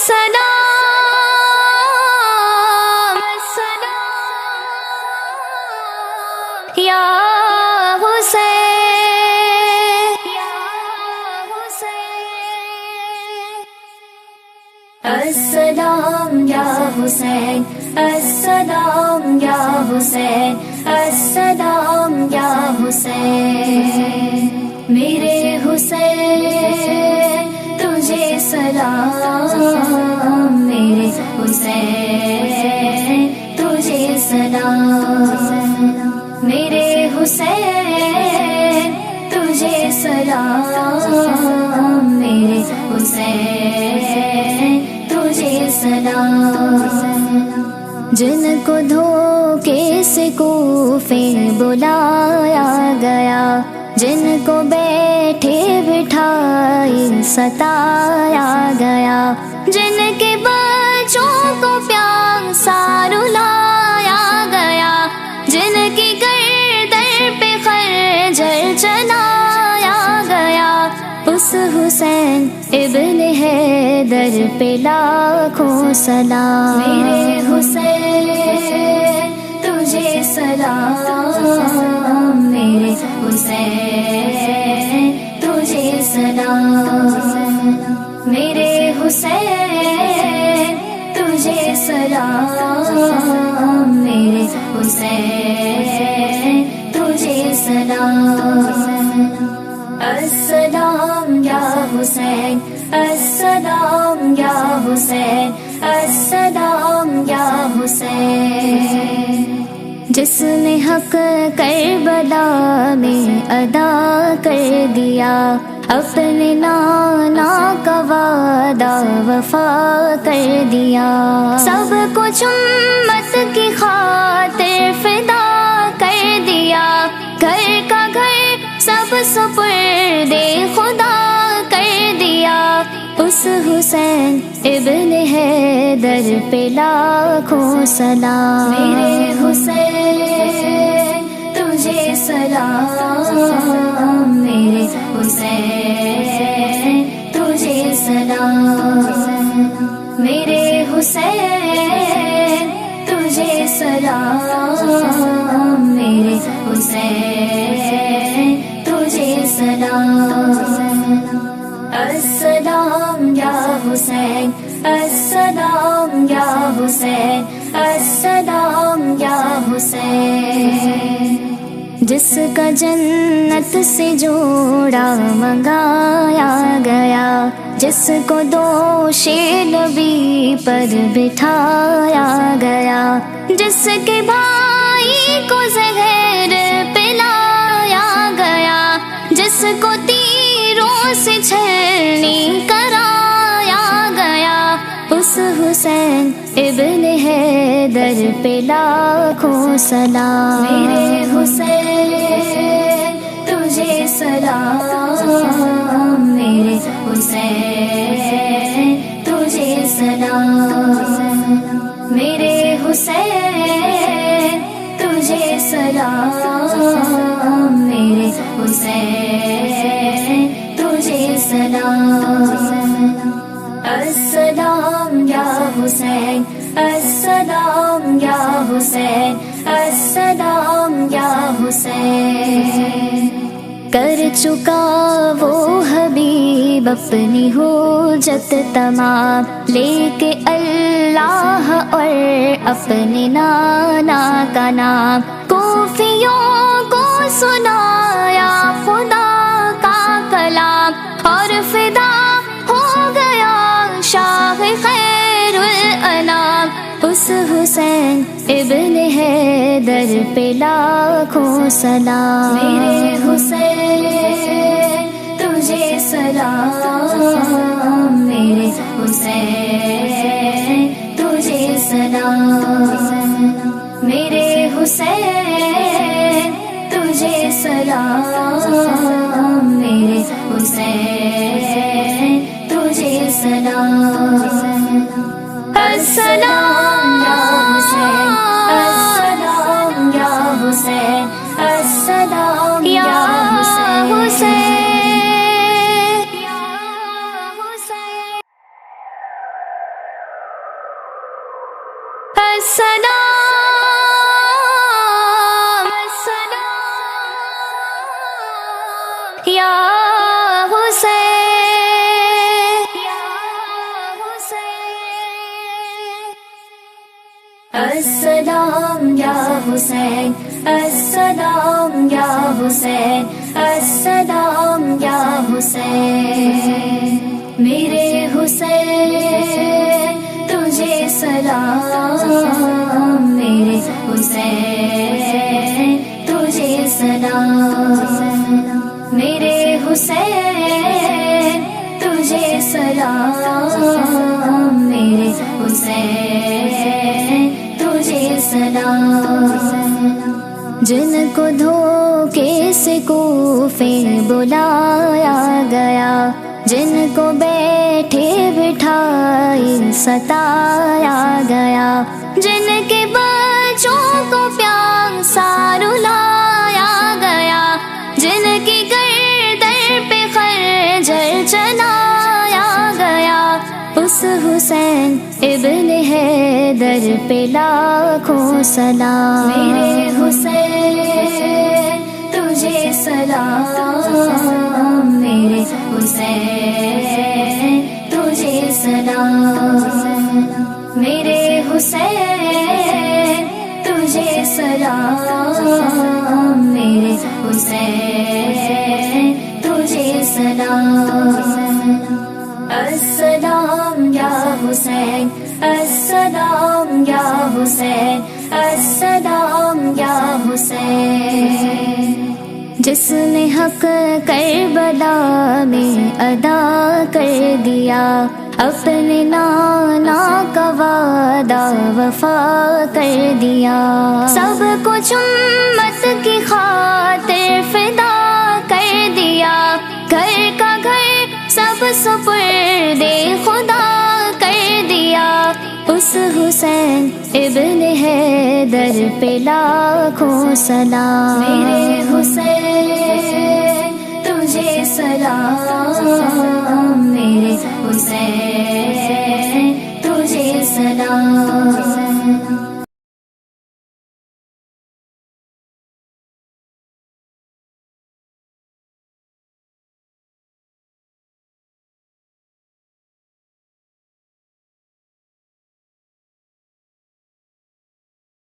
السلام یا السلام یا حسین السلام یا حسین السلام یا حسین میرے حسین تجھے سلام میرے حسین تجھے سلام میرے حسین تجھے سلام میرے حسین تجھے سلام جن کو دھوکے سے کوفے بلایا گیا جن کو بیٹھے بٹھائی ستایا گیا جن کے بچوں کو پیاسا رلایا گیا جن کی گردن پہ خنجر چلایا گیا اس حسین ابن حیدر پہ لاکھوں سلام میرے حسین تجھے سلام میرے حسین تجھے سلام میرے حسین تجھے سلام میرے حسین تجھے سلام السلام یا حسین السلام یا حسین السلام یا حسین جس نے حق کربلا میں ادا کر دیا اپنے نانا کا وعدہ وفا کر دیا سب کچھ امت کی خاطر فدا کر دیا گھر کا گھر سب سپرد خدا کر دیا اس حسین ابن حیدر پہ لاکھوں سلام میرے حسین تجھے سلام میرے حسین تجھے سلام میرے حسین تجھے سلام میرے حسین تجھے سلام السلام یا حسین السلام یا حسین السلام یا حسین جس کا جنت سے جوڑا منگایا گیا جس کو دوش نبی پر بٹھایا گیا جس کے بھائی کو زہر پلایا گیا جس کو تیروں سے چھلنی کرایا گیا اس حسین ابن حیدر پہ لاکھوں سلام میرے حسین تجھے سلام میرے حسین تجھے سلام میرے حسین تجھے سلام میرے حسین تجھے سلام السلام یا حسین السلام یا حسین السلام یا حسین کر چکا وہ حبیب اپنی حجت تمام لے کے اللہ اور اپنے نانا کا نام کوفیوں کو سنایا خدا کا کلام اور فدا ہو گیا شاہ خیر الانام اس حسین ابن حیدر پہ لاکھوں سلام میرے حسین تجھے سلام میرے حسین تجھے سلام میرے حسین تجھے سلام میرے حسین تجھے سلام السلام یا حسین السلام یا حسین السلام یا حسین. یا حسین السلام یا حسین السلام یا حسین السلام یا حسین میرے حسین تجھے سلام میرے حسین تجھے سلام میرے حسین تجھے سلام میرے حسین تجھے سلام جن کو دھوکے سے کوفے بلایا گیا جن کو بیٹھے بٹھائے ستایا گیا جن کے بچوں کو پیاسا رلایا گیا جن کی گردن پہ خنجر چلایا گیا اس حسین ابن حیدر پہ لاکھوں سلام میرے حسین تجھے سلام میرے حسین تجھے سلام میرے حسین تجھے سلام میرے حسین تجھے سلام السلام یا حسین السلام یا حسین السلام یا حسین جس نے حق کربلا میں ادا کر دیا اپنے نانا کا وعدہ وفا کر دیا سب کچھ امت کی خاطر فدا کر دیا گھر کا گھر سب سپرد خدا کر دیا اس حسین ابن حیدر پہ لاکھوں سلام میرے حسین تجھے سلام میرے حسین